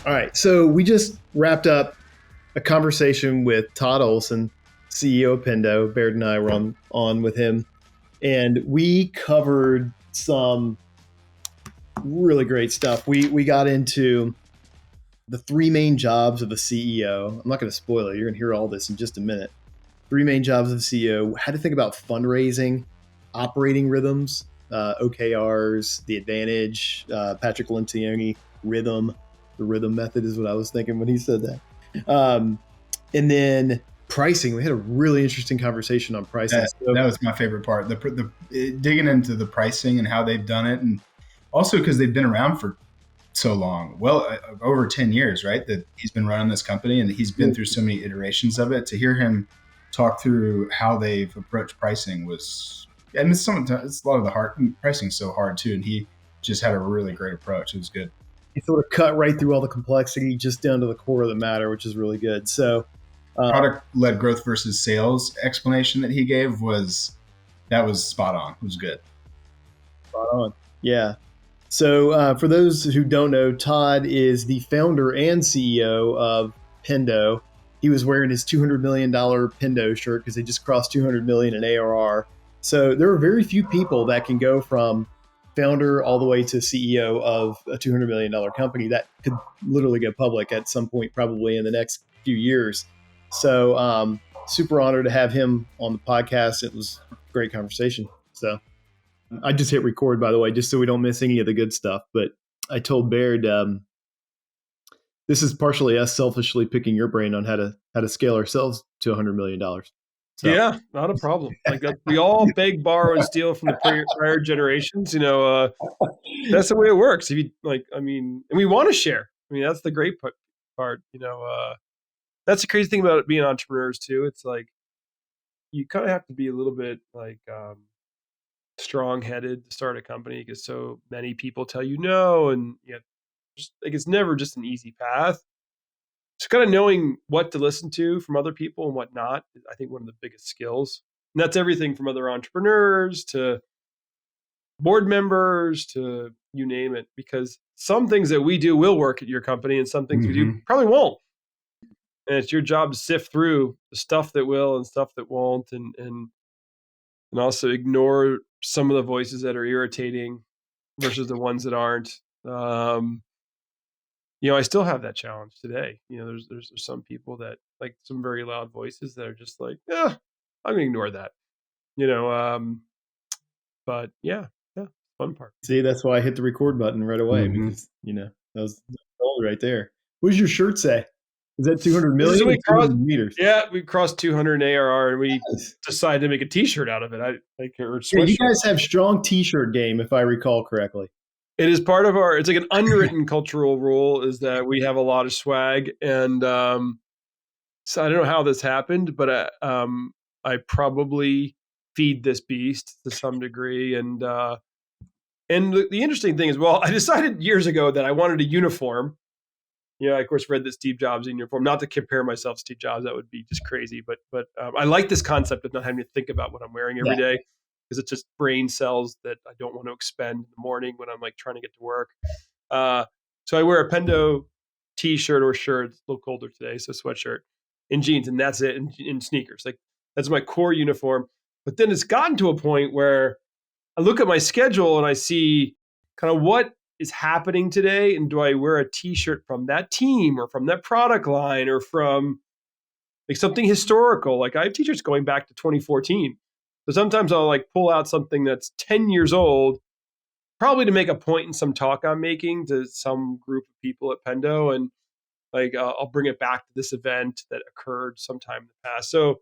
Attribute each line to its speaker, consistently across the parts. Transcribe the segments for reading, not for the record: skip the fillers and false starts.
Speaker 1: All right. So we just wrapped up a conversation with Todd Olson, CEO of Pendo. Baird and I were on with him, and we covered some really great stuff. We got into the three main jobs of a CEO. I'm not going to spoil it. You're going to hear all this in just a minute. Three main jobs of a CEO. How to think about fundraising, operating rhythms, OKRs, the advantage, Patrick Lencioni, rhythm. The rhythm method is what I was thinking when he said that. And then pricing. We had a really interesting conversation on pricing.
Speaker 2: That was my favorite part. The digging into the pricing and how they've done it, and also because they've been around for so long, over 10 years, right? That he's been running this company and he's been through so many iterations of it. To hear him talk through how they've approached pricing was, and it's a lot of the hard pricing so hard too. And he just had a really great approach. It was good.
Speaker 1: He sort of cut right through all the complexity just down to the core of the matter, which is really good. So
Speaker 2: product-led growth versus sales explanation that he gave was spot on. It was good.
Speaker 1: Spot on. Yeah. So for those who don't know, Todd is the founder and CEO of Pendo. He was wearing his $200 million Pendo shirt because they just crossed 200 million in ARR. So there are very few people that can go from founder all the way to CEO of a $200 million company that could literally go public at some point, probably in the next few years. So super honored to have him on the podcast. It was a great conversation. So I just hit record, by the way, just so we don't miss any of the good stuff. But I told Baird, this is partially us selfishly picking your brain on how to scale ourselves to $100 million.
Speaker 3: So. Yeah, not a problem. Like we all beg, borrow, and steal from the prior generations. That's the way it works. If you and we want to share. I mean, that's the great part. That's the crazy thing about being entrepreneurs too. It's like you kind of have to be a little bit strong-headed to start a company because so many people tell you no, and it's never just an easy path. So kind of knowing what to listen to from other people and what not, I think one of the biggest skills. And that's everything from other entrepreneurs to board members to you name it, because some things that we do will work at your company and some things we do probably won't. And it's your job to sift through the stuff that will and stuff that won't, and also ignore some of the voices that are irritating versus the ones that aren't. I still have that challenge today. There's some people that like some very loud voices that are just like, I'm gonna ignore that. But yeah, fun part.
Speaker 1: See, that's why I hit the record button right away because that was gold right there. What does your shirt say? Is that 200 million?
Speaker 3: We crossed, meters? Yeah, we crossed 200 in ARR, and we decided to make a T-shirt out of it.
Speaker 1: You guys have strong T-shirt game, if I recall correctly.
Speaker 3: It is part of it's like an unwritten cultural rule is that we have a lot of swag. And so I don't know how this happened, but I probably feed this beast to some degree. And the interesting thing is, I decided years ago that I wanted a uniform. I, of course, read that Steve Jobs in uniform, not to compare myself to Steve Jobs. That would be just crazy. But I like this concept of not having to think about what I'm wearing every day. Because it's just brain cells that I don't want to expend in the morning when I'm like trying to get to work. So I wear a Pendo T-shirt or shirt. It's a little colder today, so sweatshirt and jeans, and that's it, and sneakers. Like that's my core uniform. But then it's gotten to a point where I look at my schedule and I see kind of what is happening today, and do I wear a T-shirt from that team or from that product line or from like something historical? Like I have T-shirts going back to 2014. So sometimes I'll like pull out something that's 10 years old, probably to make a point in some talk I'm making to some group of people at Pendo. And like, I'll bring it back to this event that occurred sometime in the past. So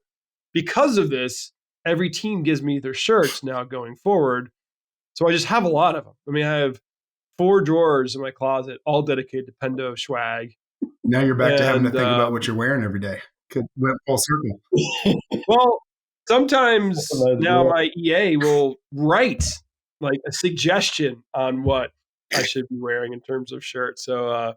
Speaker 3: because of this, every team gives me their shirts now going forward. So I just have a lot of them. I mean, I have 4 drawers in my closet, all dedicated to Pendo swag.
Speaker 2: Now you're back to having to think about what you're wearing every day. Went full circle.
Speaker 3: Well, sometimes now my EA will write like a suggestion on what I should be wearing in terms of shirts. So,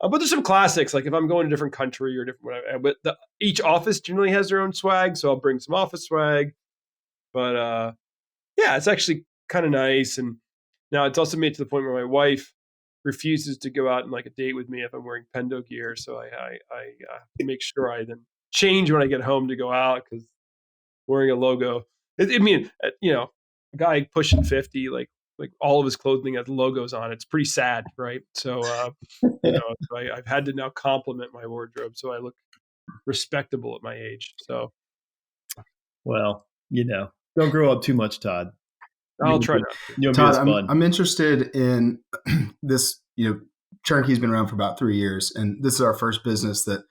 Speaker 3: but there's some classics. Like if I'm going to a different country or different, but each office generally has their own swag. So I'll bring some office swag. But yeah, it's actually kind of nice. And now it's also made to the point where my wife refuses to go out on like a date with me if I'm wearing Pendo gear. So I make sure I then change when I get home to go out because wearing a logo. I mean, a guy pushing 50, like all of his clothing has logos on it. It's pretty sad, right? So, I've had to now complement my wardrobe so I look respectable at my age. So,
Speaker 1: well, don't grow up too much, Todd.
Speaker 3: I'll try not to.
Speaker 1: You'll be
Speaker 2: Todd,
Speaker 1: as fun.
Speaker 2: I'm interested in this. Churnkey's been around for about 3 years, and this is our first business that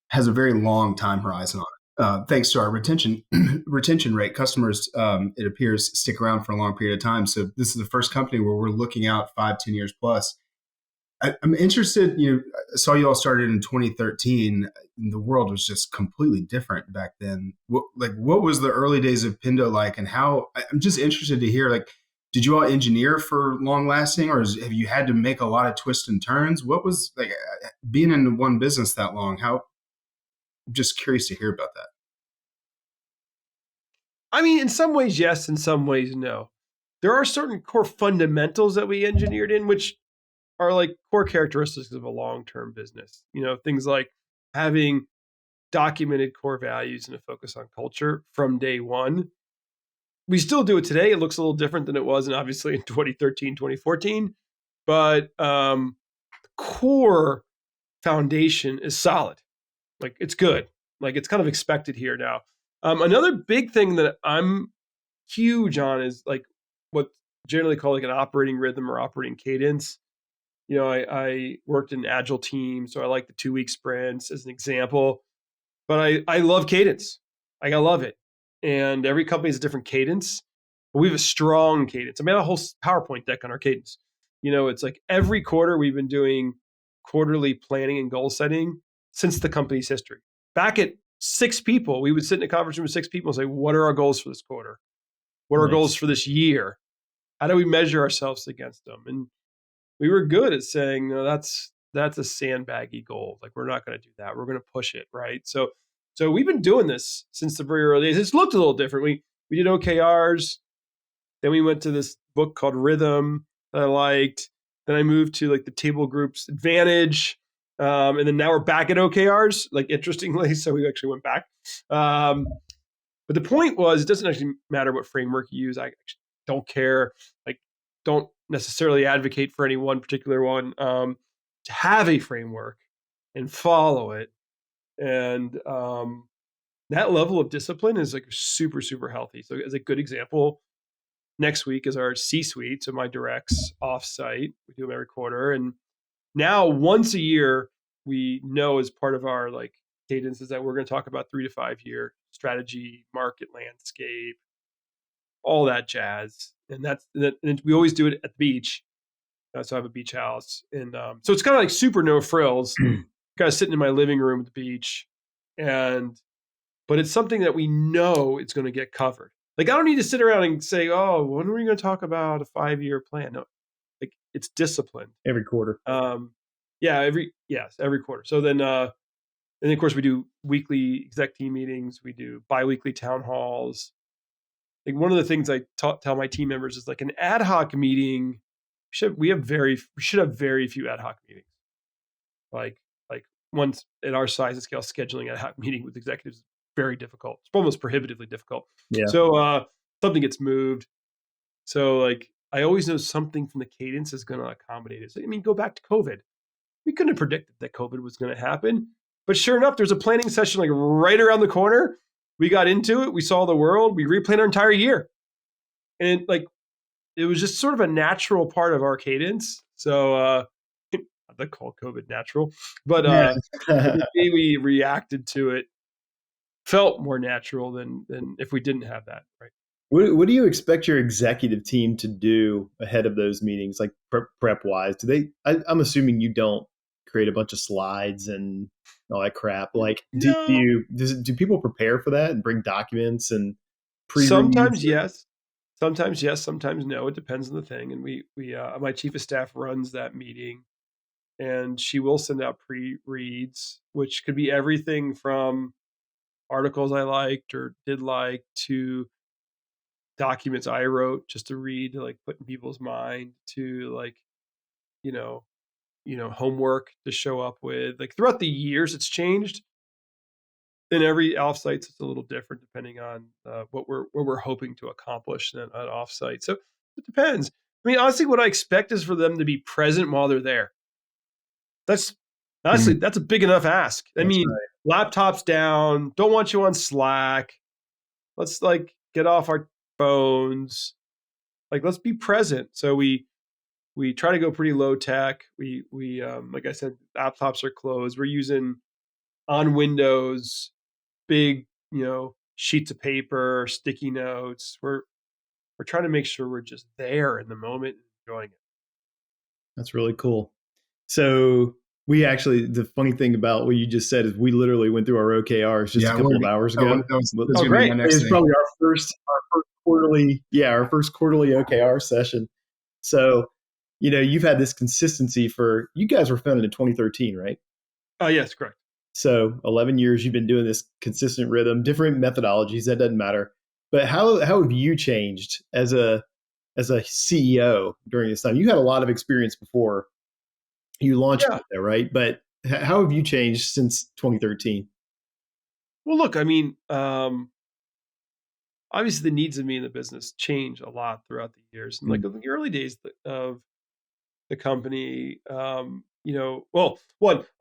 Speaker 2: has a very long time horizon on it. Thanks to our retention rate, customers, it appears, stick around for a long period of time. So this is the first company where we're looking out 5-10 years plus. I'm interested. I saw you all started in 2013. And the world was just completely different back then. What was the early days of Pendo like, and how? I'm just interested to hear. Did you all engineer for long lasting, or have you had to make a lot of twists and turns? What was being in one business that long? I'm just curious to hear about that.
Speaker 3: I mean, in some ways, yes. In some ways, no. There are certain core fundamentals that we engineered in, which are like core characteristics of a long-term business. Things like having documented core values and a focus on culture from day one. We still do it today. It looks a little different than it was, and obviously in 2013, 2014. But the core foundation is solid. Like it's good. Like it's kind of expected here now. Another big thing that I'm huge on is like what generally called like an operating rhythm or operating cadence. I worked in agile teams, so I like the 2-week sprints as an example. But I love cadence. Like I love it. And every company has a different cadence. But we have a strong cadence. I mean, I have a whole PowerPoint deck on our cadence. It's like every quarter we've been doing quarterly planning and goal setting since the company's history. Back at 6 people, we would sit in a conference room with 6 people and say, what are our goals for this quarter? What are our goals for this year? How do we measure ourselves against them? And we were good at saying, no, that's a sandbaggy goal. Like we're not going to do that. We're going to push it, right? So we've been doing this since the very early days. It's looked a little different. We did OKRs. Then we went to this book called Rhythm that I liked. Then I moved to like the Table Groups Advantage. And then now we're back at OKRs, like interestingly. So we actually went back. But the point was, it doesn't actually matter what framework you use. I actually don't care. Like, don't necessarily advocate for any one particular one. To have a framework and follow it. And that level of discipline is like super, super healthy. So as a good example, next week is our C-suite. So my directs offsite. We do them every quarter. And now once a year, we know as part of our like cadence is that we're going to talk about 3 to 5 year strategy, market landscape, all that jazz. And and we always do it at the beach. So I have a beach house. And so it's kind of like super no frills, kind of sitting in my living room at the beach. But it's something that we know it's going to get covered. Like I don't need to sit around and say, oh, when are we going to talk about a 5-year plan? No, like it's disciplined.
Speaker 1: Every quarter.
Speaker 3: Every quarter. So then, and then of course we do weekly exec team meetings. We do biweekly town halls. Like one of the things I tell my team members is like an ad hoc meeting. We should have very few ad hoc meetings. Like once at our size and scale, scheduling an ad hoc meeting with executives is very difficult. It's almost prohibitively difficult.
Speaker 1: Yeah.
Speaker 3: So something gets moved. So like I always know something from the cadence is going to accommodate it. So, I mean, go back to COVID. We couldn't have predicted that COVID was going to happen. But sure enough, there's a planning session like right around the corner. We got into it. We saw the world. We replanned our entire year. And like, it was just sort of a natural part of our cadence. So they call COVID natural, but the way we reacted to it felt more natural than if we didn't have that, right?
Speaker 1: What do you expect your executive team to do ahead of those meetings, like prep wise? I'm assuming you don't create a bunch of slides and all that crap. Like, do people prepare for that and bring documents and
Speaker 3: sometimes yes, sometimes no. It depends on the thing. And we my chief of staff runs that meeting, and she will send out pre-reads, which could be everything from articles I liked or did like to documents I wrote just to read, to like put in people's mind, to like homework to show up with. Like throughout the years, it's changed. In every offsite, it's a little different depending on what we're hoping to accomplish at offsite. So it depends. I mean, honestly, what I expect is for them to be present while they're there. That's honestly, that's a big enough ask. I mean, laptops down, don't want you on Slack. Let's like get off our phones. Like, let's be present. So we try to go pretty low tech. We like I said, laptops are closed. We're using on Windows, big, sheets of paper, sticky notes. We're trying to make sure we're just there in the moment, enjoying it.
Speaker 1: That's really cool. So the funny thing about what you just said is we literally went through our OKRs just a couple of hours ago.
Speaker 2: Oh, great.
Speaker 1: It was probably our first quarterly OKR session. So, you've had this consistency you guys were founded in 2013, right?
Speaker 3: Yes, correct.
Speaker 1: So 11 years you've been doing this consistent rhythm, different methodologies, that doesn't matter. But how have you changed as a CEO during this time? You had a lot of experience before you launched Pendo, right? But how have you changed since 2013?
Speaker 3: Well, look, I mean, obviously the needs of me in the business change a lot throughout the years. And like in the early days of the company, I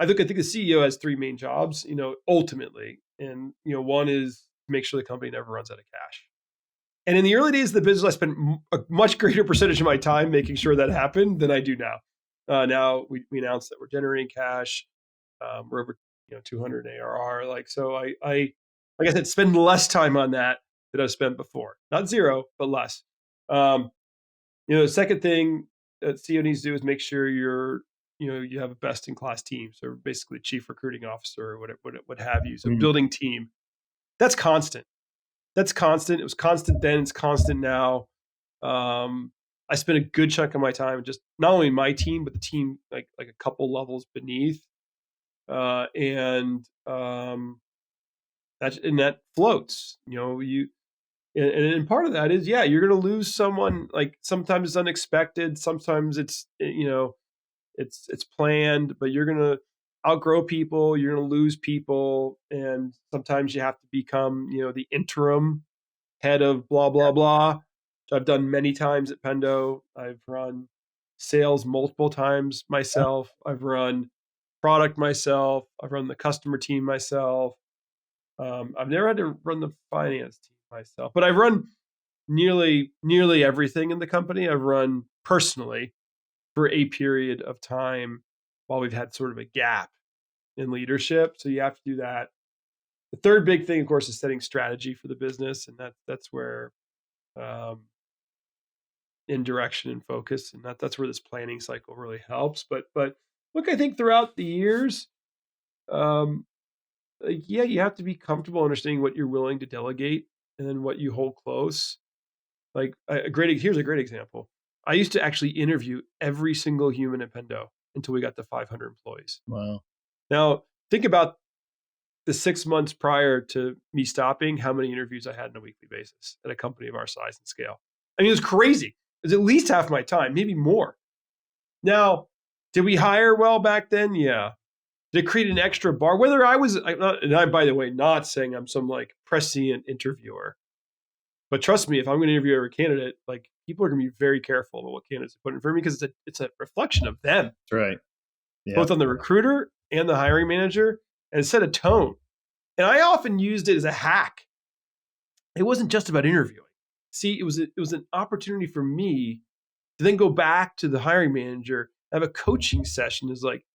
Speaker 3: think the CEO has three main jobs, ultimately. And, one is to make sure the company never runs out of cash. And in the early days of the business, I spent a much greater percentage of my time making sure that happened than I do now. Now we announced that we're generating cash. We're over 200 ARR. Like, so I like I said, spend less time on that than I've spent before. Not zero, but less. The second thing that CEO needs to do is make sure you have a best in class team. So basically chief recruiting officer or what have you. So building team, that's constant. It was constant then, it's constant now. I spent a good chunk of my time just not only my team, but the team like a couple levels beneath. And that floats, and part of that is, you're going to lose someone. Like sometimes it's unexpected. Sometimes it's, it's planned, but you're going to outgrow people. You're going to lose people. And sometimes you have to become, the interim head of blah, blah, blah, which I've done many times at Pendo. I've run sales multiple times myself. I've run product myself. I've run the customer team myself. I've never had to run the finance team myself, but I've run nearly everything in the company. I've run personally for a period of time while we've had sort of a gap in leadership. So you have to do that. The third big thing, of course, is setting strategy for the business, and that's where in direction and focus, and that's where this planning cycle really helps. But look, I think throughout the years, you have to be comfortable understanding what you're willing to delegate and then what you hold close. Like here's a great example. I used to actually interview every single human at Pendo until we got to 500 employees.
Speaker 1: Wow.
Speaker 3: Now think about the 6 months prior to me stopping, how many interviews I had on a weekly basis at a company of our size and scale. I mean, it was crazy. It was at least half my time, maybe more. Now, did we hire well back then? Yeah. Did it create an extra bar? Whether and I'm, by the way, not saying I'm some like prescient interviewer, but trust me, if I'm going to interview every candidate, like people are going to be very careful about what candidates put in for me because it's a reflection of them.
Speaker 1: That's right. Yeah.
Speaker 3: Both on the recruiter and the hiring manager, and it set a tone. And I often used it as a hack. It wasn't just about interviewing. See, it was an opportunity for me to then go back to the hiring manager, have a coaching session. Is like,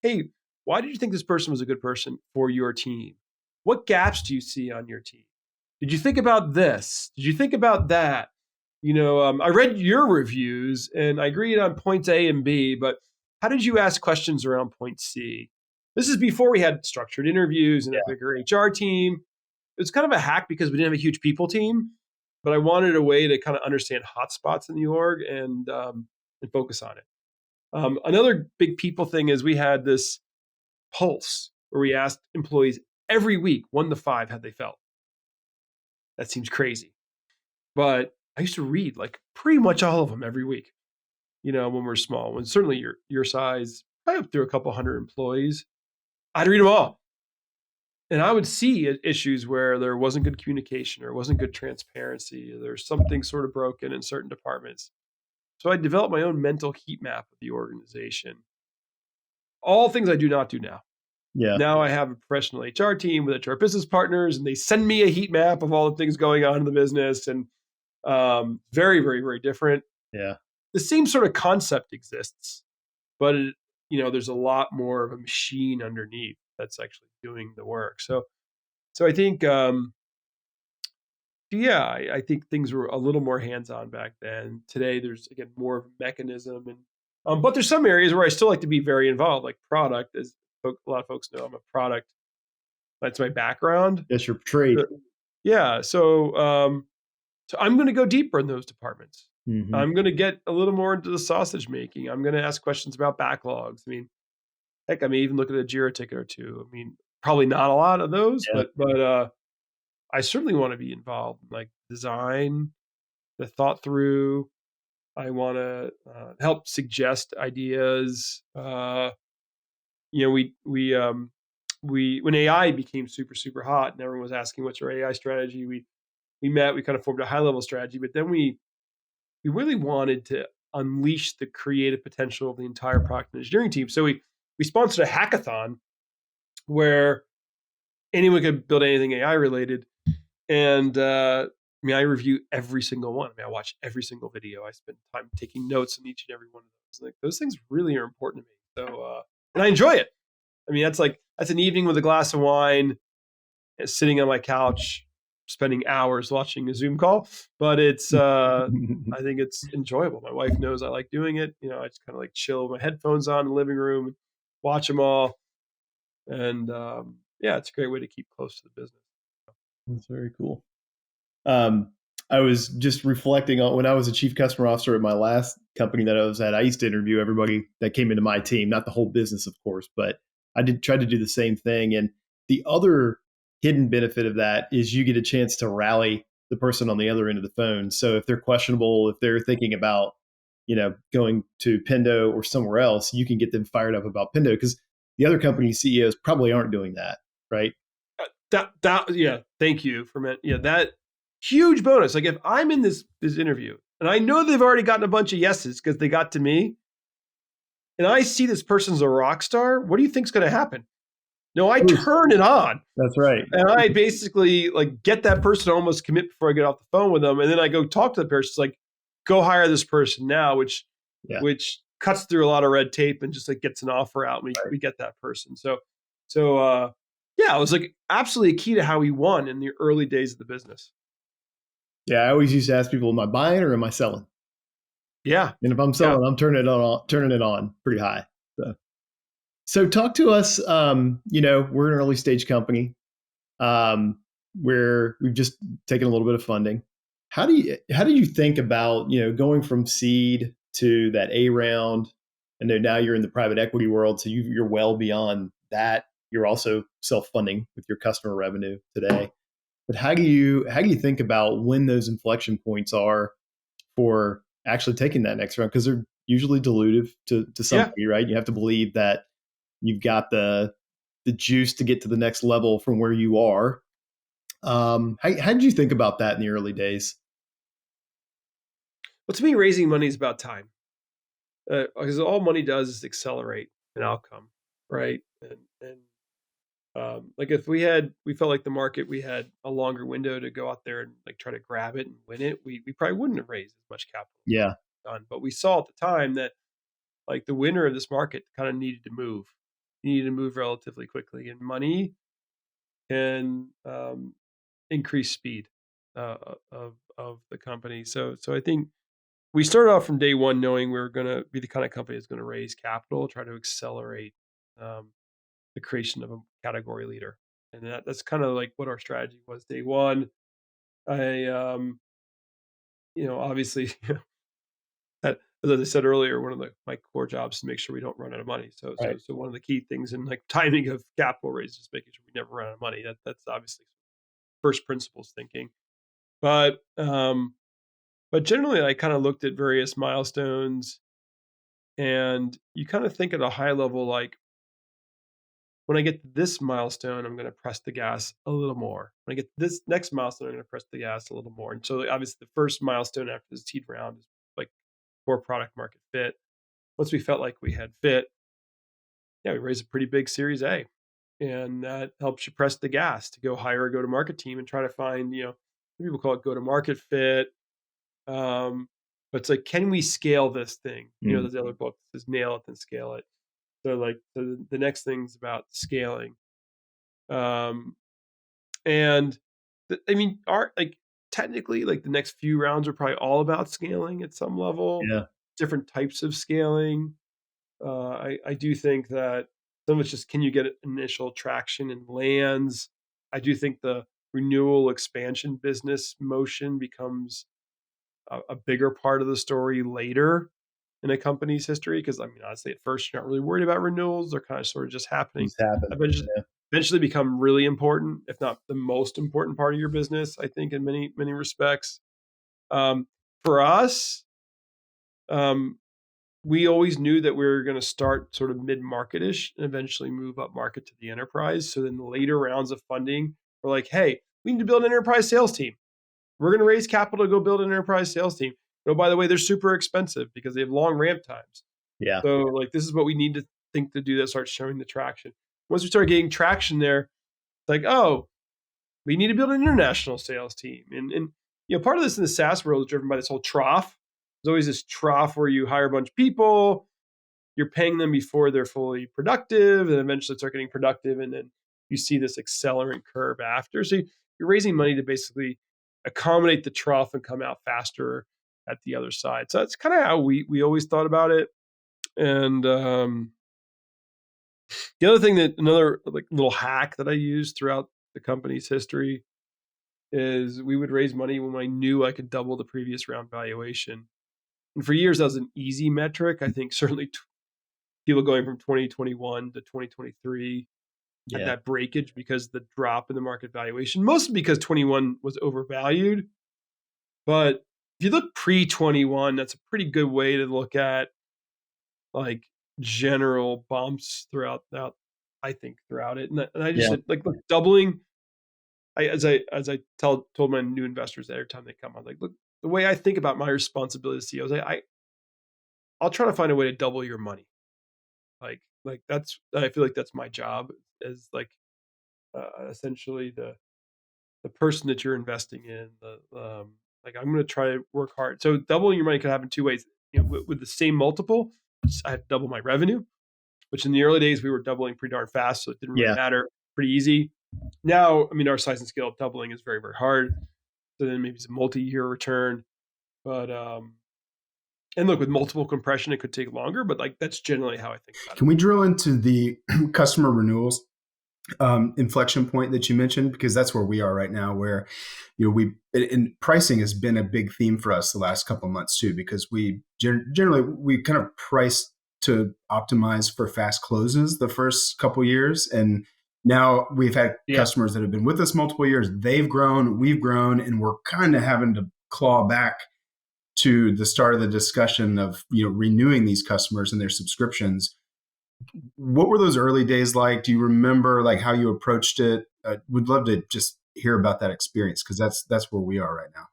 Speaker 3: hey, why did you think this person was a good person for your team? What gaps do you see on your team? Did you think about this? Did you think about that? I read your reviews and I agreed on points A and B, but how did you ask questions around point C? This is before we had structured interviews and a bigger HR team. It was kind of a hack because we didn't have a huge people team, but I wanted a way to kind of understand hotspots in the org and focus on it. Another big people thing is we had this pulse where we asked employees every week, 1 to 5, how they felt. That seems crazy, but I used to read like pretty much all of them every week. when we're small, when certainly your size, I up through a couple hundred employees, I'd read them all. And I would see issues where there wasn't good communication or wasn't good transparency, or there's something sort of broken in certain departments. So I developed my own mental heat map of the organization. All things I do not do now.
Speaker 1: Yeah.
Speaker 3: Now I have a professional HR team with HR business partners, and they send me a heat map of all the things going on in the business, and very, very, very different.
Speaker 1: Yeah.
Speaker 3: The same sort of concept exists, but there's a lot more of a machine underneath that's actually doing the work. So I think, I think things were a little more hands-on back then. Today, there's again more of a mechanism, and but there's some areas where I still like to be very involved, like product. As a lot of folks know, I'm a product. That's my background.
Speaker 1: That's your trade.
Speaker 3: Yeah. So I'm going to go deeper in those departments.
Speaker 1: Mm-hmm.
Speaker 3: I'm going to get a little more into the sausage making. I'm going to ask questions about backlogs. I mean, heck, I may even look at a Jira ticket or two. I mean, probably not a lot of those,
Speaker 1: Yeah.
Speaker 3: but I certainly want to be involved in like design, the thought through. I want to help suggest ideas. We when AI became super super hot and everyone was asking what's your AI strategy, we met, we kind of formed a high level strategy, but then we really wanted to unleash the creative potential of the entire product and engineering team. So we sponsored a hackathon where anyone could build anything AI related. And I review every single one. I watch every single video. I spend time taking notes on each and every one of those. Like those things really are important to me. So and I enjoy it. That's an evening with a glass of wine, sitting on my couch, spending hours watching a Zoom call. But it's I think it's enjoyable. My wife knows I like doing it. I just kind of like chill with my headphones on in the living room, watch them all. And it's a great way to keep close to the business.
Speaker 1: That's very cool. I was just reflecting on when I was a chief customer officer at my last company that I was at. I used to interview everybody that came into my team, not the whole business, of course, but I did try to do the same thing. And the other hidden benefit of that is you get a chance to rally the person on the other end of the phone. So if they're questionable, if they're thinking about, going to Pendo or somewhere else, you can get them fired up about Pendo because the other company CEOs probably aren't doing that, right?
Speaker 3: Thank you for that huge bonus. Like if I'm in this interview and I know they've already gotten a bunch of yeses because they got to me, and I see this person's a rock star, what do you think's going to happen? No, I turn it on.
Speaker 1: That's right.
Speaker 3: And I basically like get that person to almost commit before I get off the phone with them, and then I go talk to the person. It's like, go hire this person now, which cuts through a lot of red tape and just like gets an offer out. And we get that person. So it was like absolutely key to how we won in the early days of the business.
Speaker 1: Yeah, I always used to ask people, am I buying or am I selling?
Speaker 3: Yeah.
Speaker 1: And if I'm selling, I'm turning it on pretty high. So talk to us, we're an early stage company where we've just taken a little bit of funding. How do you think about, going from seed to that A round? I know now you're in the private equity world, so you're well beyond that. You're also self-funding with your customer revenue today. But how do you think about when those inflection points are for actually taking that next round? Because they're usually dilutive to some degree, right? You have to believe that you've got the juice to get to the next level from where you are. How did you think about that in the early days?
Speaker 3: Well, to me, raising money is about time, because all money does is accelerate an outcome, right? And like if we felt like the market, we had a longer window to go out there and like try to grab it and win it, we probably wouldn't have raised as much capital.
Speaker 1: Yeah.
Speaker 3: But we saw at the time that like the winner of this market kind of needed to move. You needed to move relatively quickly, and money can increase speed of the company. So I think we started off from day one knowing we were going to be the kind of company that's going to raise capital, try to accelerate the creation of a category leader. And that's kind of like what our strategy was day one. I, obviously, as I said earlier, one of my core jobs is to make sure we don't run out of money. So one of the key things in like timing of capital raises is making sure we never run out of money. That's obviously first principles thinking. But generally, I kind of looked at various milestones And you kind of think at a high level, like, when I get to this milestone, I'm going to press the gas a little more. When I get to this next milestone, I'm going to press the gas a little more. And so obviously the first milestone after the seed round is like core product market fit. Once we felt like we had fit, yeah, we raised a pretty big Series A. And that helps you press the gas to go hire a go-to-market team and try to find, people call it go-to-market fit. But it's like, can we scale this thing? There's the other book that says nail it, then scale it. So the next thing's about scaling. And technically, like the next few rounds are probably all about scaling at some level.
Speaker 1: Yeah.
Speaker 3: Different types of scaling. I do think that some of it's just, can you get initial traction and lands? I do think the renewal expansion business motion becomes a bigger part of the story later in a company's history. Because honestly, at first you're not really worried about renewals; they're kind of sort of just happening. Eventually become really important, if not the most important part of your business. I think in many respects. For us, we always knew that we were going to start sort of mid-market-ish and eventually move up market to the enterprise. So then the later rounds of funding were like, hey, we need to build an enterprise sales team. We're going to raise capital to go build an enterprise sales team. Oh, by the way, they're super expensive because they have long ramp times.
Speaker 1: Yeah.
Speaker 3: So like, this is what we need to think to do that starts showing the traction. Once we start getting traction there, it's like, oh, we need to build an international sales team. And part of this in the SaaS world is driven by this whole trough. There's always this trough where you hire a bunch of people, you're paying them before they're fully productive, and eventually start getting productive, and then you see this accelerant curve after. So you're raising money to basically accommodate the trough and come out faster at the other side. So that's kind of how we always thought about it. And the other thing another like little hack that I used throughout the company's history is we would raise money when I knew I could double the previous round valuation. And for years, that was an easy metric. I think certainly people going from 2021 to 2023 had that breakage because the drop in the market valuation, mostly because 21 was overvalued. But if you look pre-21, that's a pretty good way to look at like general bumps throughout it. And I just said, like, look, doubling. As I told my new investors every time they come on, like, look, the way I think about my responsibility as CEO is I'll try to find a way to double your money. Like that's, I feel like that's my job as like essentially the person that you're investing in. Like I'm going to try to work hard. So doubling your money can happen two ways. With the same multiple, I have to double my revenue, which in the early days we were doubling pretty darn fast, so it didn't really matter. Pretty easy. Now, our size and scale of doubling is very, very hard. So then maybe it's a multi-year return. But and look, with multiple compression, it could take longer, but like that's generally how I think about it.
Speaker 2: Can we drill into the customer renewals inflection point that you mentioned? Because that's where we are right now, where and pricing has been a big theme for us the last couple of months too, because we generally kind of price to optimize for fast closes the first couple of years. And now we've had customers that have been with us multiple years. They've grown, we've grown, and we're kind of having to claw back to the start of the discussion of renewing these customers and their subscriptions. What were those early days like? Do you remember like how you approached it? We'd love to just hear about that experience, because that's where we are right now.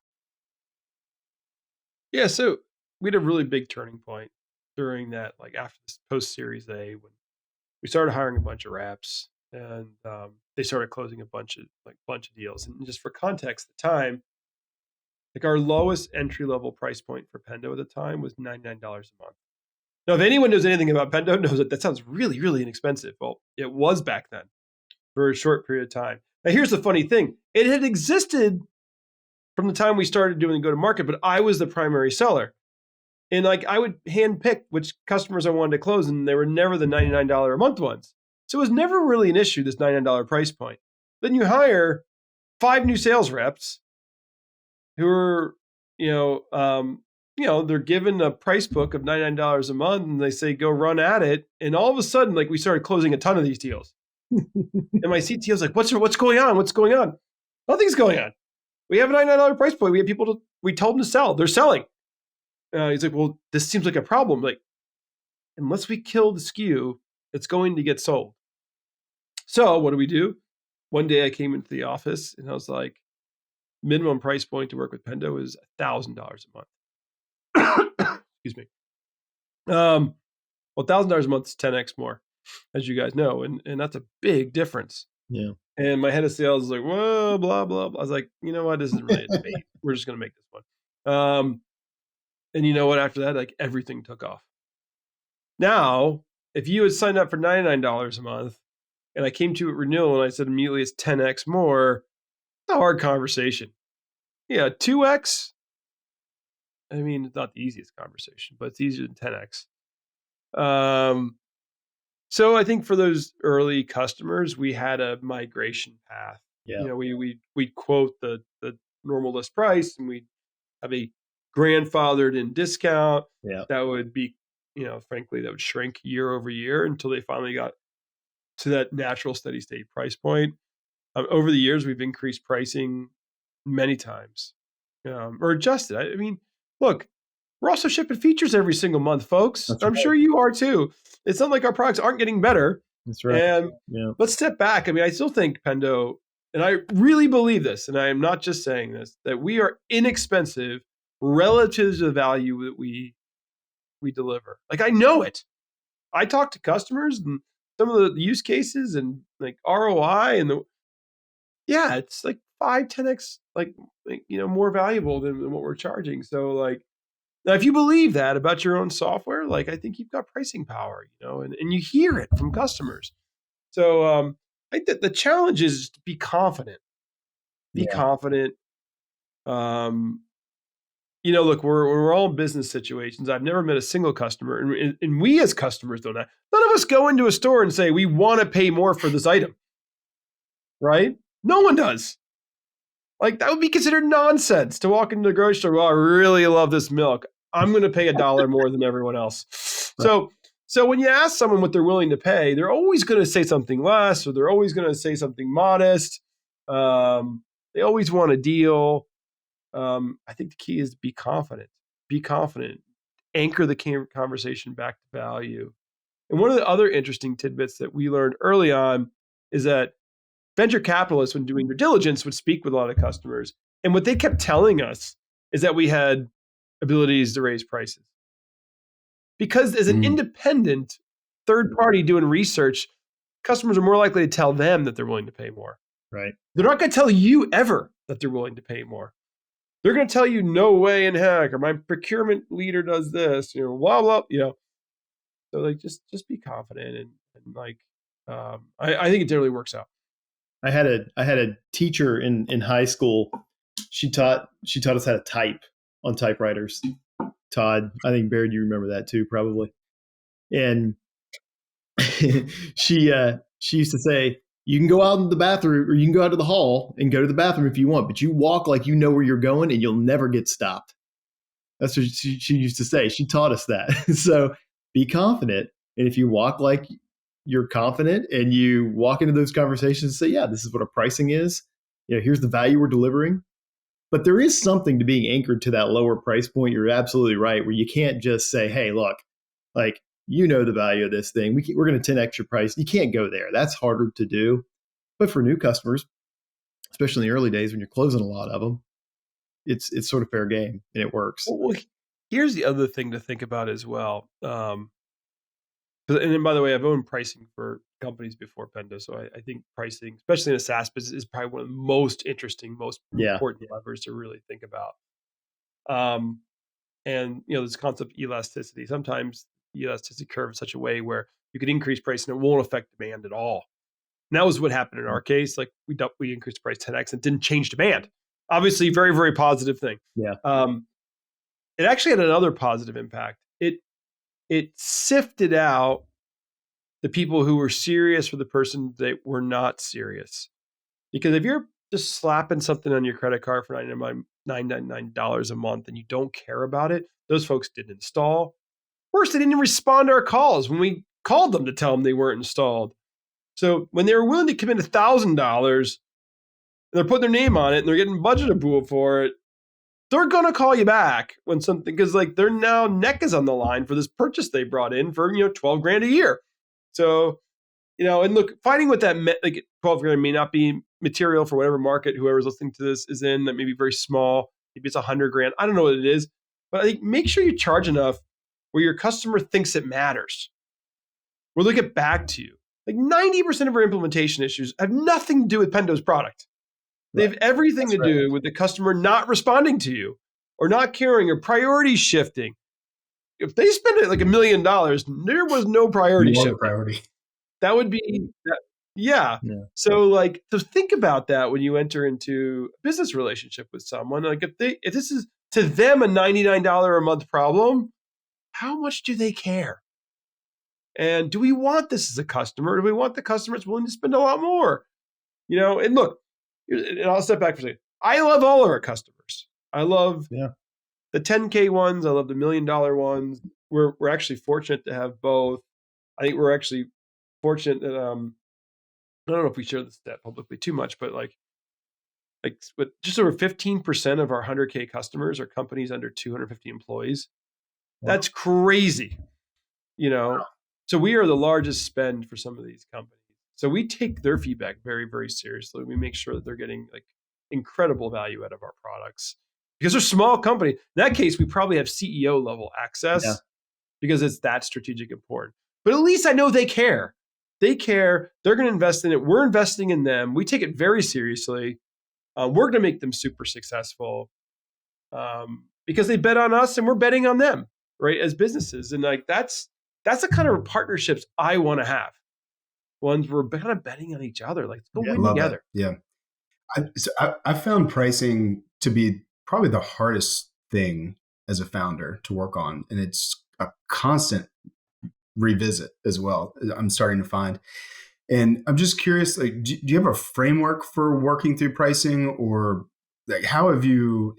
Speaker 3: Yeah, so we had a really big turning point during that, like after this post Series A, when we started hiring a bunch of reps, and they started closing a bunch of deals. And just for context, at the time, like our lowest entry level price point for Pendo at the time was $99 a month. Now, if anyone knows anything about Pendo, knows that sounds really, really inexpensive. Well, it was back then for a short period of time. Now, here's the funny thing. It had existed from the time we started doing the go-to-market, but I was the primary seller. And like I would handpick which customers I wanted to close, and they were never the $99 a month ones. So it was never really an issue, this $99 price point. Then you hire 5 new sales reps who are, they're given a price book of $99 a month, and they say, go run at it. And all of a sudden, like we started closing a ton of these deals. And my CTO's like, what's going on? What's going on? Nothing's going on. We have a $99 price point. We have people we told them to sell. They're selling. He's like, well, this seems like a problem. Like, unless we kill the SKU, it's going to get sold. So what do? One day I came into the office and I was like, minimum price point to work with Pendo is $1,000 a month. Excuse me. Well, $1,000 a month is 10x more, as you guys know, and that's a big difference.
Speaker 1: Yeah.
Speaker 3: And my head of sales was like, whoa, blah, blah, blah. I was like, you know what? This isn't really a debate. We're just going to make this one. And you know what? After that, like everything took off. Now, if you had signed up for $99 a month and I came to it renewal and I said immediately it's 10x more, it's a hard conversation. Yeah, 2x. I mean, it's not the easiest conversation, but it's easier than 10x. So I think for those early customers, we had a migration path.
Speaker 1: Yeah.
Speaker 3: You know, we'd quote the normal list price, and we'd have a grandfathered in discount that would be, you know, frankly, that would shrink year over year until they finally got to that natural steady state price point. Over the years, we've increased pricing many times, or adjusted. I mean, look, we're also shipping features every single month, folks.
Speaker 1: That's
Speaker 3: I'm
Speaker 1: right.
Speaker 3: sure you are too. It's not like our products aren't getting better.
Speaker 1: That's right.
Speaker 3: And let's step back. I mean, I still think Pendo, and I really believe this, and I am not just saying this, that we are inexpensive relative to the value that we deliver. Like, I know it. I talk to customers and some of the use cases and like ROI and it's like 5-10x like you know, more valuable than what we're charging. So like, now if you believe that about your own software, like I think you've got pricing power, you know, and you hear it from customers. So I think that the challenge is to be confident. Be confident. You know, look, we're all in business situations. I've never met a single customer, and we as customers don't have. None of us go into a store and say we want to pay more for this item, right? No one does. Like that would be considered nonsense to walk into the grocery store. Well, I really love this milk. I'm going to pay $1 more than everyone else. Right. So when you ask someone what they're willing to pay, they're always going to say something less, or they're always going to say something modest. They always want a deal. I think the key is to be confident. Be confident. Anchor the conversation back to value. And one of the other interesting tidbits that we learned early on is that venture capitalists, when doing their diligence, would speak with a lot of customers. And what they kept telling us is that we had abilities to raise prices. Because as an independent third party doing research, customers are more likely to tell them that they're willing to pay more.
Speaker 1: Right.
Speaker 3: They're not going to tell you ever that they're willing to pay more. They're going to tell you no way in heck, or my procurement leader does this, you know, blah, blah, you know. So like, just be confident and like, I think it generally works out.
Speaker 1: I had a teacher in high school. She taught us how to type on typewriters. Todd, I think Baird, you remember that too, probably. And she used to say, you can go out in the bathroom, or you can go out to the hall and go to the bathroom if you want, but you walk like you know where you're going and you'll never get stopped. That's what she used to say. She taught us that. So be confident. And if you walk like you're confident and you walk into those conversations and say, yeah, this is what our pricing is. You know, here's the value we're delivering. But there is something to being anchored to that lower price point. You're absolutely right, where you can't just say, hey, look, like, you know the value of this thing. We're going to 10x your price. You can't go there. That's harder to do. But for new customers, especially in the early days when you're closing a lot of them, it's sort of fair game and it works.
Speaker 3: Well, here's the other thing to think about as well. And then, by the way, I've owned pricing for companies before Pendo, so I think pricing, especially in a SaaS business, is probably one of the most interesting, most important levers to really think about. And you know, this concept of elasticity. Sometimes the elasticity curve in such a way where you could increase price and it won't affect demand at all. And that was what happened in our case. Like we increased price 10x and didn't change demand. Obviously, very, very positive thing.
Speaker 1: Yeah.
Speaker 3: It actually had another positive impact. It sifted out the people who were serious for the person that were not serious. Because if you're just slapping something on your credit card for $999 a month and you don't care about it, those folks didn't install. Worse, they didn't respond to our calls when we called them to tell them they weren't installed. So when they were willing to commit $1,000 and they're putting their name on it and they're getting budget approval for it, they're going to call you back when something, because like their now neck is on the line for this purchase they brought in for, 12 grand a year. So, and look, fighting with that, like 12 grand may not be material for whatever market whoever's listening to this is in, that may be very small. Maybe it's 100 grand. I don't know what it is, but I think make sure you charge enough where your customer thinks it matters, where they get back to you. Like 90% of our implementation issues have nothing to do with Pendo's product. They have everything to do with the customer not responding to you or not caring or priority shifting. If they spend it like $1 million, there was no priority shifting. That would be, yeah. So think about that when you enter into a business relationship with someone. Like if this is to them a $99 a month problem, how much do they care? And do we want this as a customer? Do we want the customer that's willing to spend a lot more? And look, and I'll step back for a second. I love all of our customers. I love the 10K ones. I love the $1 million ones. We're actually fortunate to have both. I think we're actually fortunate that I don't know if we share this stat publicly too much, but but just over 15% of our 100K customers are companies under 250 employees. Wow. That's crazy. So we are the largest spend for some of these companies. So we take their feedback very, very seriously. We make sure that they're getting incredible value out of our products because they're small company. In that case, we probably have CEO level access because it's that strategic important. But at least I know they care. They care. They're going to invest in it. We're investing in them. We take it very seriously. We're going to make them super successful because they bet on us and we're betting on them, right? As businesses. And that's the kind of partnerships I want to have. Ones we're kind of betting on each other. Let's go win together.
Speaker 2: That. Yeah. I found pricing to be probably the hardest thing as a founder to work on. And it's a constant revisit as well. I'm starting to find. And I'm just curious, do you have a framework for working through pricing, or how have you,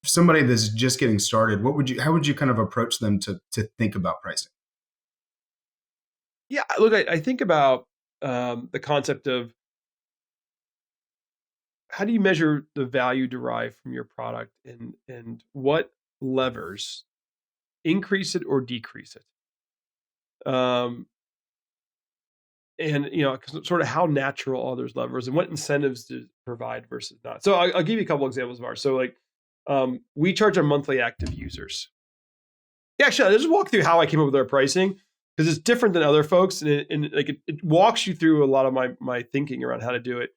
Speaker 2: somebody that's just getting started, how would you kind of approach them to think about pricing?
Speaker 3: Yeah, look, I think about the concept of how do you measure the value derived from your product and what levers increase it or decrease it. And sort of how natural are those levers and what incentives to provide versus not. So I'll give you a couple examples of ours. So we charge our monthly active users. Yeah, actually, I'll just walk through how I came up with our pricing because it's different than other folks, and it walks you through a lot of my thinking around how to do it.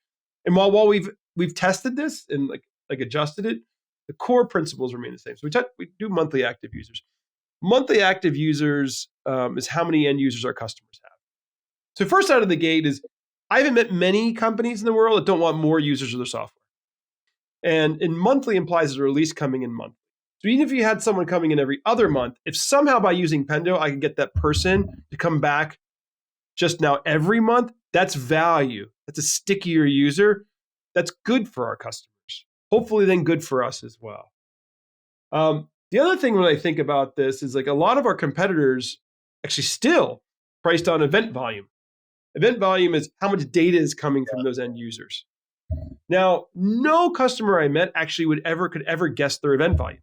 Speaker 3: And while we've tested this and adjusted it, the core principles remain the same. So we do monthly active users. Monthly active users is how many end users our customers have. So first out of the gate is I haven't met many companies in the world that don't want more users of their software. And monthly implies a release coming in monthly. So even if you had someone coming in every other month, if somehow by using Pendo, I can get that person to come back just now every month, that's value. That's a stickier user. That's good for our customers. Hopefully then good for us as well. The other thing when I think about this is a lot of our competitors actually still priced on event volume. Event volume is how much data is coming from those end users. Now, no customer I met actually could ever guess their event volume.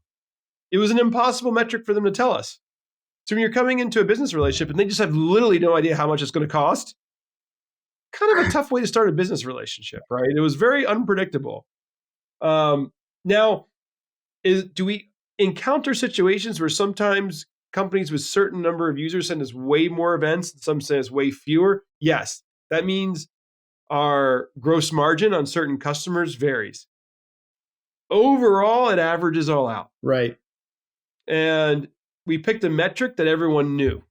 Speaker 3: It was an impossible metric for them to tell us. So when you're coming into a business relationship and they just have literally no idea how much it's going to cost, kind of a tough way to start a business relationship, right? It was very unpredictable. Now, do we encounter situations where sometimes companies with certain number of users send us way more events and some send us way fewer? Yes. That means our gross margin on certain customers varies. Overall, it averages all out.
Speaker 1: Right.
Speaker 3: And we picked a metric that everyone knew.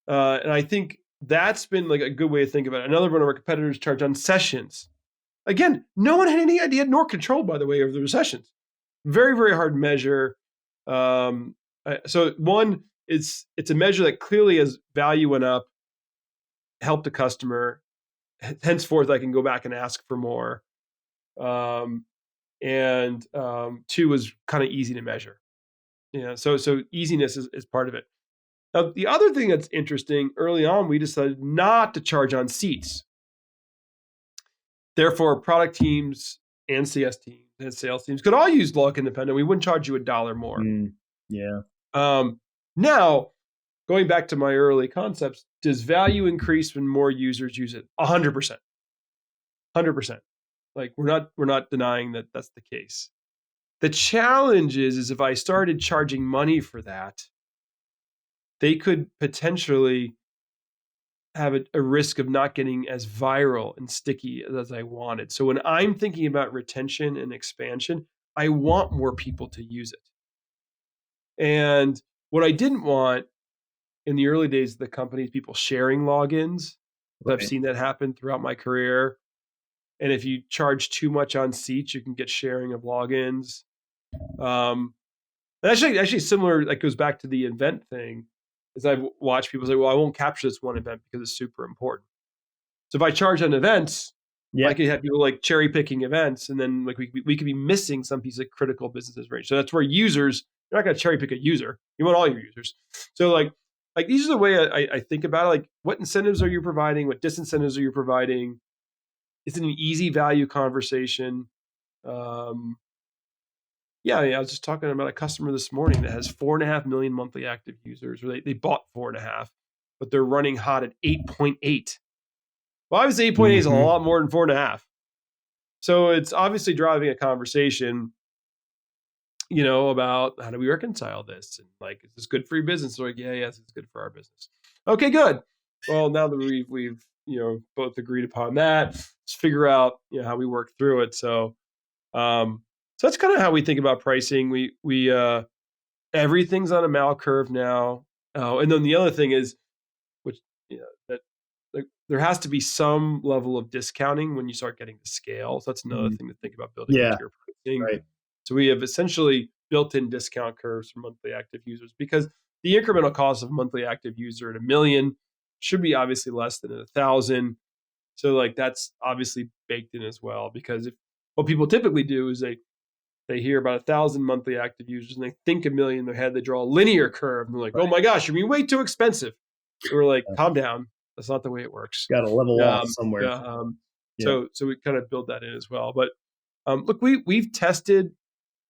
Speaker 3: And I think that's been a good way to think about it. Another one of our competitors charge on sessions. Again, no one had any idea nor control, by the way, of the sessions. Very, very hard measure. So one, it's a measure that clearly as value went up, helped the customer. Henceforth, I can go back and ask for more. And two was kind of easy to measure. So easiness is part of it. Now, the other thing that's interesting, early on, we decided not to charge on seats. Therefore, product teams and CS teams and sales teams could all use Log Independent. We wouldn't charge you $1 more.
Speaker 1: Yeah.
Speaker 3: Now, going back to my early concepts, does value increase when more users use it? 100%. 100%. Like we're not denying that that's the case. The challenge is if I started charging money for that, they could potentially have a risk of not getting as viral and sticky as I wanted. So when I'm thinking about retention and expansion, I want more people to use it. And what I didn't want in the early days of the company is people sharing logins.
Speaker 1: Right.
Speaker 3: I've seen that happen throughout my career. And if you charge too much on seats, you can get sharing of logins. Actually similar, that goes back to the event thing, is I've watched people say, well, I won't capture this one event because it's super important. So if I charge on events, I could have people like cherry picking events, and then like we could be missing some piece of critical business information. So that's where users, you're not going to cherry pick a user. You want all your users. So like these are the way I think about it. Like what incentives are you providing? What disincentives are you providing? It's an easy value conversation. I was just talking about a customer this morning that has 4.5 million monthly active users, or they bought 4.5, but they're running hot at 8.8. Well, obviously 8.8 is a lot more than 4.5. So it's obviously driving a conversation, about how do we reconcile this? And like, is this good for your business? So like, yes, it's good for our business. Okay, good. Well, now that we've both agreed upon that, let's figure out, how we work through it. So that's kind of how we think about pricing. We everything's on a Mal curve now. And then the other thing is, which that like, there has to be some level of discounting when you start getting to scale. So that's another thing to think about building into your pricing.
Speaker 1: Right.
Speaker 3: So we have essentially built-in discount curves for monthly active users because the incremental cost of a monthly active user at 1 million should be obviously less than at 1,000. So like that's obviously baked in as well, because what people typically do is they hear about 1,000 monthly active users and they think 1 million in their head. They draw a linear curve and they're like, oh my gosh, you're being way too expensive. So we're like, calm down. That's not the way it works.
Speaker 1: Got to level off somewhere.
Speaker 3: So we kind of build that in as well. But look, we've tested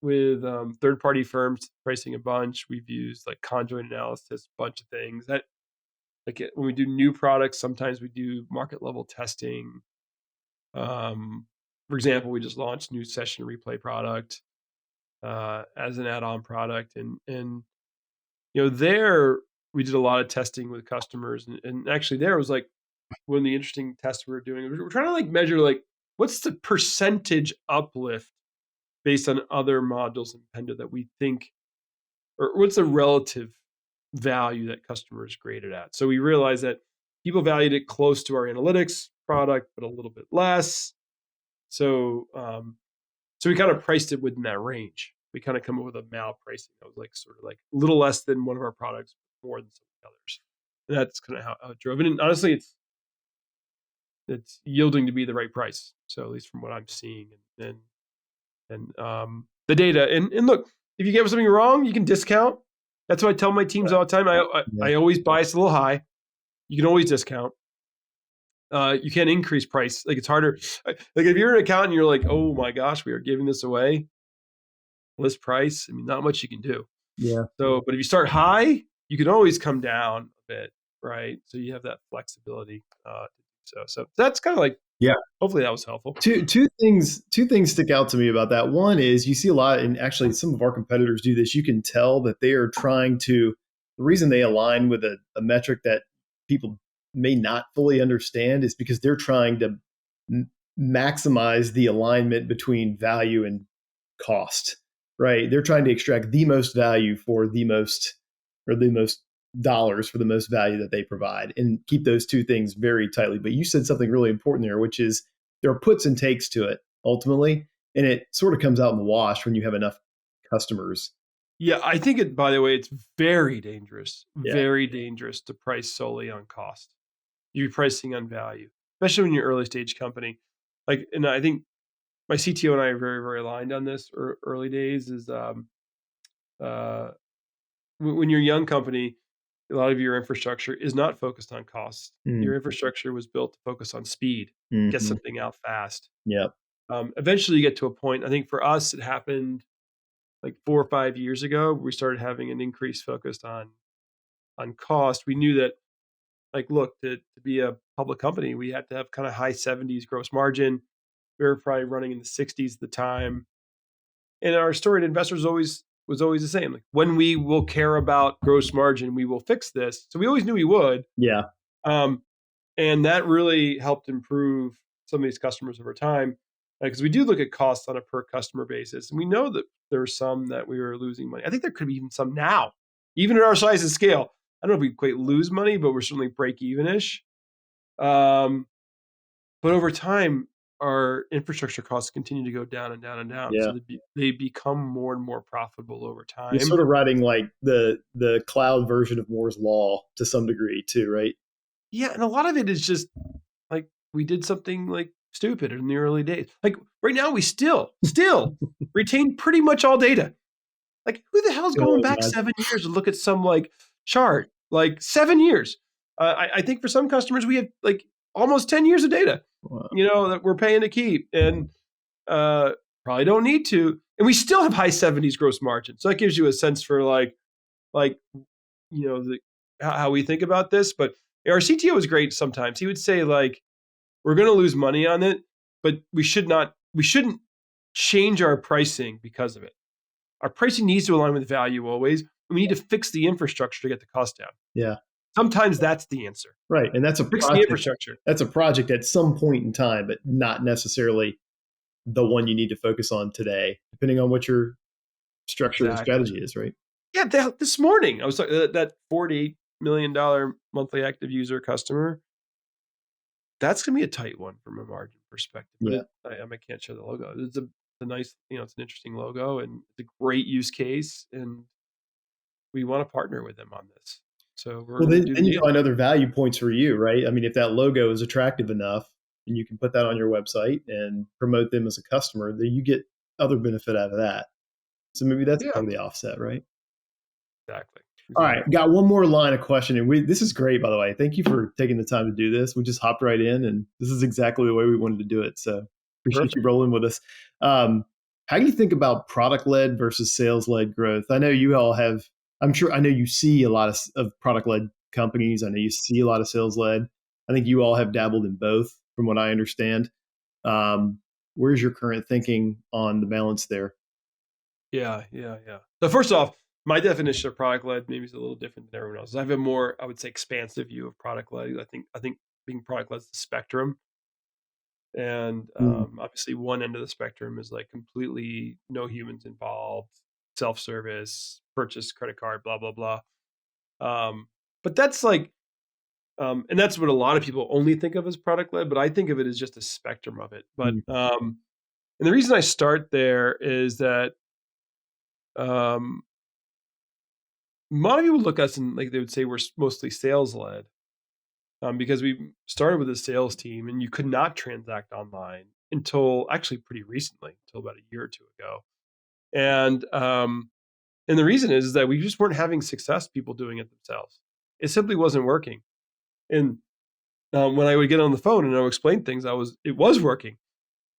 Speaker 3: with third-party firms pricing a bunch. We've used like conjoint analysis, a bunch of things. That like when we do new products, sometimes we do market level testing. For example, we just launched new session replay product as an add-on product, and there we did a lot of testing with customers, and actually there was like one of the interesting tests we were doing. We're trying to like measure like what's the percentage uplift based on other modules in Pendo that we think, or what's the relative value that customers graded at. So we realized that people valued it close to our analytics product, but a little bit less. So we kind of priced it within that range. We kind of come up with a Mal pricing that was like sort of like a little less than one of our products, more than some of the others. And that's kind of how it drove it. And honestly, it's yielding to be the right price. So at least from what I'm seeing and the data. And look, if you get something wrong, you can discount. That's what I tell my teams all the time. I always bias a little high. You can always discount. You can't increase price. Like it's harder. Like if you're an accountant, you're like, oh my gosh, we are giving this away. List price. I mean, not much you can do.
Speaker 1: Yeah.
Speaker 3: So, but if you start high, you can always come down a bit, right? So you have that flexibility. So that's kind of like, hopefully that was helpful.
Speaker 1: Two things stick out to me about that. One is you see a lot, and actually some of our competitors do this. You can tell that they are trying to. The reason they align with a metric that people may not fully understand is because they're trying to maximize the alignment between value and cost, right? They're trying to extract the most value for the most dollars for the most value that they provide and keep those two things very tightly. But you said something really important there, which is there are puts and takes to it ultimately. And it sort of comes out in the wash when you have enough customers.
Speaker 3: Yeah, I think by the way, it's very dangerous to price solely on cost. You're pricing on value, especially when you're an early stage company. Like, and I think my CTO and I are very, very aligned on this. Early days is when you're a young company, a lot of your infrastructure is not focused on costs. Your infrastructure was built to focus on speed, get something out fast.
Speaker 1: Yep.
Speaker 3: Eventually you get to a point, I think for us, it happened like 4 or 5 years ago. We started having an increased focus on cost. We knew that, like, look, to be a public company, we had to have kind of high 70s gross margin. We were probably running in the 60s at the time. And our story to investors was always the same. Like, when we will care about gross margin, we will fix this. So we always knew we would.
Speaker 1: Yeah.
Speaker 3: And that really helped improve some of these customers over time. Because we do look at costs on a per customer basis. And we know that there are some that we were losing money. I think there could be even some now, even at our size and scale. I don't know if we quite lose money, but we're certainly break even-ish. But over time, our infrastructure costs continue to go down and down and down.
Speaker 1: Yeah.
Speaker 3: So they become more and more profitable over time.
Speaker 1: You're sort of writing like the cloud version of Moore's Law to some degree too, right?
Speaker 3: Yeah, and a lot of it is just like we did something like stupid in the early days. Like right now, we still retain pretty much all data. Like, who the hell's going back 7 years to look at some like chart? Like 7 years. I think for some customers we have like almost 10 years of data.
Speaker 1: Wow.
Speaker 3: That we're paying to keep, and probably don't need to. And we still have high 70s gross margin. So that gives you a sense for how we think about this. But our CTO is great sometimes. He would say, like, we're going to lose money on it, but we shouldn't change our pricing because of it. Our pricing needs to align with value always. We need to fix the infrastructure to get the cost down.
Speaker 1: Yeah.
Speaker 3: Sometimes that's the answer.
Speaker 1: Right. And that's
Speaker 3: fix the infrastructure.
Speaker 1: That's a project at some point in time, but not necessarily the one you need to focus on today, depending on what your structure and strategy is, right?
Speaker 3: Yeah. This morning, I was talking that $48 million monthly active user customer. That's going to be a tight one from a margin perspective.
Speaker 1: Yeah.
Speaker 3: I can't show the logo. It's a nice, it's an interesting logo and it's a great use case. And we want to partner with them on this. So then
Speaker 1: you find other value points for you, right? I mean, if that logo is attractive enough and you can put that on your website and promote them as a customer, then you get other benefit out of that. So maybe that's part of the offset, right?
Speaker 3: Exactly.
Speaker 1: All right. Got one more line of questioning. This is great, by the way. Thank you for taking the time to do this. We just hopped right in, and this is exactly the way we wanted to do it. So appreciate you rolling with us. How do you think about product-led versus sales-led growth? I know you all have, I know you see a lot of product-led companies. I know you see a lot of sales-led. I think you all have dabbled in both, from what I understand. Where's your current thinking on the balance there?
Speaker 3: Yeah. So first off, my definition of product-led maybe is a little different than everyone else's. I have a more, I would say, expansive view of product-led. I think being product-led is the spectrum. And obviously one end of the spectrum is like completely no humans involved, self-service, purchase credit card, blah, blah, blah. But that's like, and that's what a lot of people only think of as product-led, but I think of it as just a spectrum of it. But, and the reason I start there is that a lot of people look at us and like they would say we're mostly sales-led because we started with a sales team and you could not transact online until actually pretty recently, until about a year or two ago. And the reason is that we just weren't having success people doing it themselves. It simply wasn't working. And when I would get on the phone and I would explain things, it was working.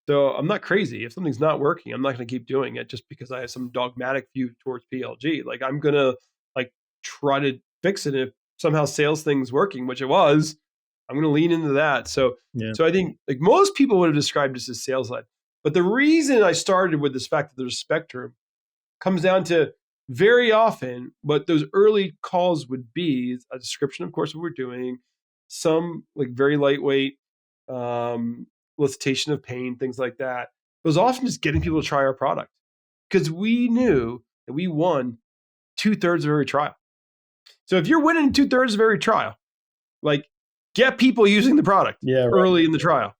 Speaker 3: So I'm not crazy. If something's not working, I'm not going to keep doing it just because I have some dogmatic view towards PLG. Like I'm going to try to fix it. And if somehow sales thing's working, which it was, I'm going to lean into that. So I think like most people would have described this as sales led. But the reason I started with this fact that there's a spectrum comes down to very often what those early calls would be is a description, of course, of what we're doing, some like very lightweight elicitation of pain, things like that. It was often just getting people to try our product because we knew that we won 2/3 of every trial. So if you're winning 2/3 of every trial, like get people using the product early in the trial.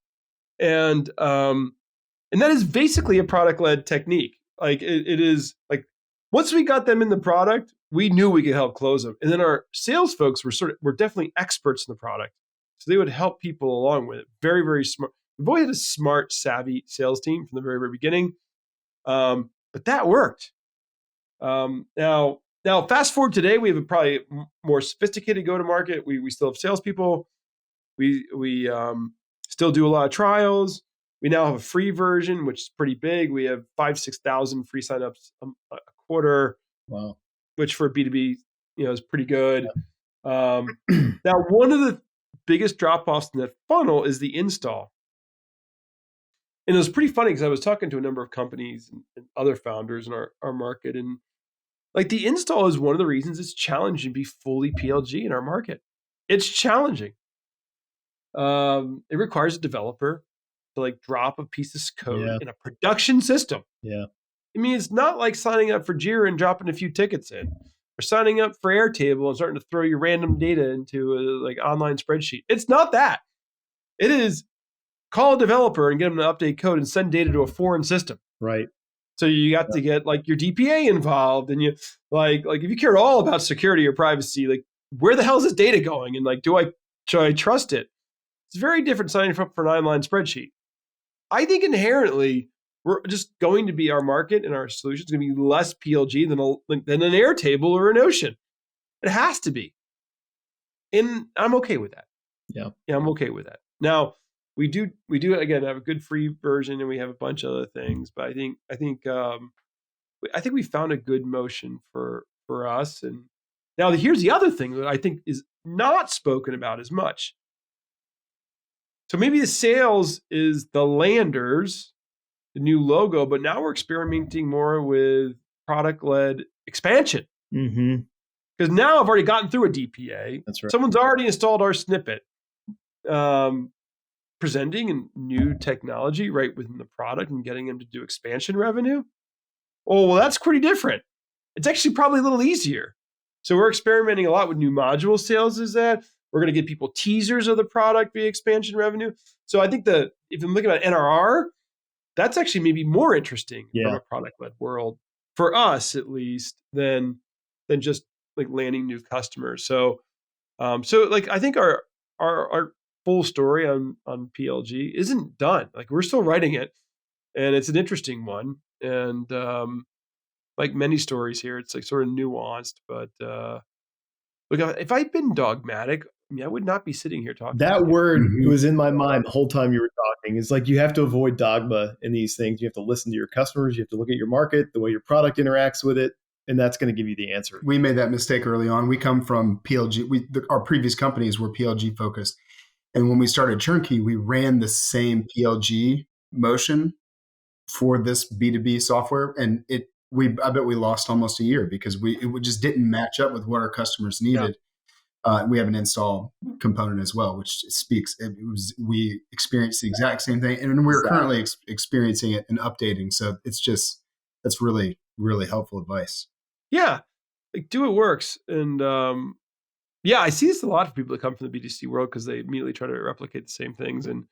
Speaker 3: And that is basically a product-led technique. Like it is like once we got them in the product, we knew we could help close them. And then our sales folks were definitely experts in the product. So they would help people along with it. Very, very smart. We've always had a smart, savvy sales team from the very, very beginning. But that worked. Now, fast forward today, we have a probably more sophisticated go-to-market. We still have salespeople. We still do a lot of trials. We now have a free version, which is pretty big. We have 6,000 free signups a quarter.
Speaker 1: Wow.
Speaker 3: Which for B2B, is pretty good. Now, one of the biggest drop-offs in that funnel is the install. And it was pretty funny because I was talking to a number of companies and other founders in our market. And like the install is one of the reasons it's challenging to be fully PLG in our market. It's challenging. It requires a developer to like drop a piece of code in a production system.
Speaker 1: Yeah.
Speaker 3: I mean, it's not like signing up for Jira and dropping a few tickets in, or signing up for Airtable and starting to throw your random data into a like online spreadsheet. It's not that. It is call a developer and get them to update code and send data to a foreign system.
Speaker 1: Right.
Speaker 3: So you got to get like your DPA involved, and you like if you care at all about security or privacy, like where the hell is this data going, and like should I trust it? It's very different signing up for an online spreadsheet. I think inherently we're just going to be our market and our solution is going to be less PLG than an Airtable or an Ocean. It has to be, and I'm okay with that.
Speaker 1: Yeah,
Speaker 3: I'm okay with that. Now we do again have a good free version, and we have a bunch of other things. But I think we found a good motion for us. And now here's the other thing that I think is not spoken about as much. So maybe the sales is the landers, the new logo, but now we're experimenting more with product-led expansion.
Speaker 1: Mm-hmm.
Speaker 3: Because now I've already gotten through a DPA.
Speaker 1: That's right.
Speaker 3: Someone's already installed our snippet. Presenting a new technology right within the product and getting them to do expansion revenue. Oh, well, that's pretty different. It's actually probably a little easier. So we're experimenting a lot with new module sales. Is that we're going to give people teasers of the product via expansion revenue. So I think if I'm looking at NRR, that's actually maybe more interesting from a product-led world for us, at least, than just like landing new customers. So like I think our full story on PLG isn't done. Like we're still writing it, and it's an interesting one. And like many stories here, it's like sort of nuanced. But look, if I'd been dogmatic, I mean, I would not be sitting here talking.
Speaker 1: That word was in my mind the whole time you were talking. It's like you have to avoid dogma in these things. You have to listen to your customers. You have to look at your market, the way your product interacts with it, and that's going to give you the answer.
Speaker 2: We made that mistake early on. We come from PLG. Our previous companies were PLG focused. And when we started Churnkey, we ran the same PLG motion for this B2B software. And I bet we lost almost a year because it just didn't match up with what our customers needed. Yeah. We have an install component as well, which speaks. We experienced the exact same thing, and we're currently experiencing it and updating. So that's really, really helpful advice.
Speaker 3: Yeah, like do what works, and I see this a lot of people that come from the B2C world because they immediately try to replicate the same things. And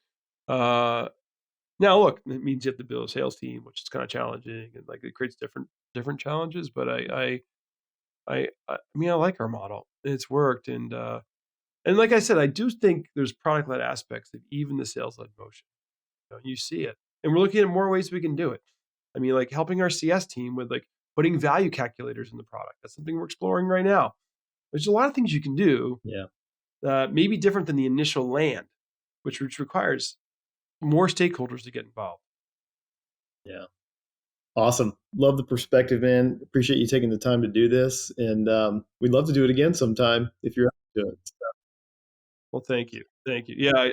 Speaker 3: now, look, it means you have to build a sales team, which is kind of challenging, and like it creates different challenges. But I mean, I like our model. It's worked, and like I said, I do think there's product-led aspects of even the sales-led motion. You see it, and we're looking at more ways we can do it. I mean, like helping our CS team with like putting value calculators in the product. That's something we're exploring right now. There's a lot of things you can do. Yeah, maybe different than the initial land, which requires more stakeholders to get involved.
Speaker 1: Yeah. Awesome. Love the perspective, man. Appreciate you taking the time to do this. And we'd love to do it again sometime if you're up to it. So.
Speaker 3: Well, thank you. Yeah,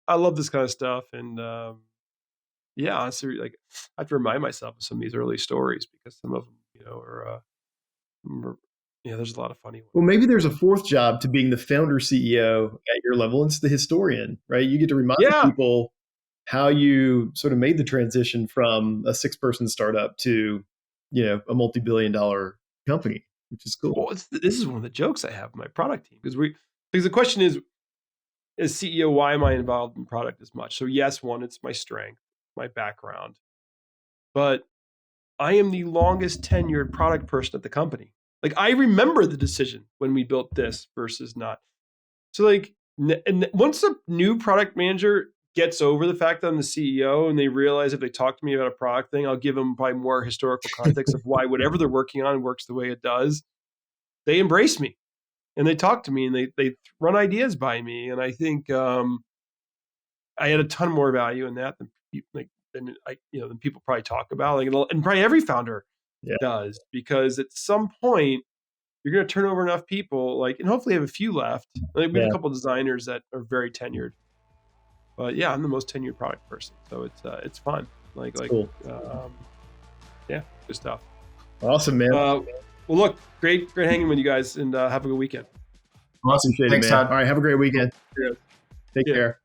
Speaker 3: I love this kind of stuff. And honestly, like I have to remind myself of some of these early stories because some of them, are there's a lot of funny ones.
Speaker 1: Well, maybe there's a fourth job to being the founder CEO at your level. And it's the historian, right? You get to remind people how you sort of made the transition from a 6-person startup to, a multi-billion-dollar company, which is cool.
Speaker 3: Well, this is one of the jokes I have with my product team because the question is, as CEO, why am I involved in product as much? So yes, one, it's my strength, my background, but I am the longest tenured product person at the company. Like I remember the decision when we built this versus not. So like, and once a new product manager gets over the fact that I'm the CEO and they realize if they talk to me about a product thing, I'll give them probably more historical context of why whatever they're working on works the way it does. They embrace me and they talk to me and they run ideas by me. And I think I had a ton more value in that than than people probably talk about, and probably every founder does, because at some point you're going to turn over enough people, and hopefully have a few left. We have a couple of designers that are very tenured, but I'm the most tenured product person, so it's fun. Cool. Good stuff.
Speaker 1: Awesome, man.
Speaker 3: Well, look, great hanging with you guys, and have a good weekend.
Speaker 2: Awesome. Thanks, Todd.
Speaker 1: All right, have a great weekend.
Speaker 3: Cool.
Speaker 1: Take care.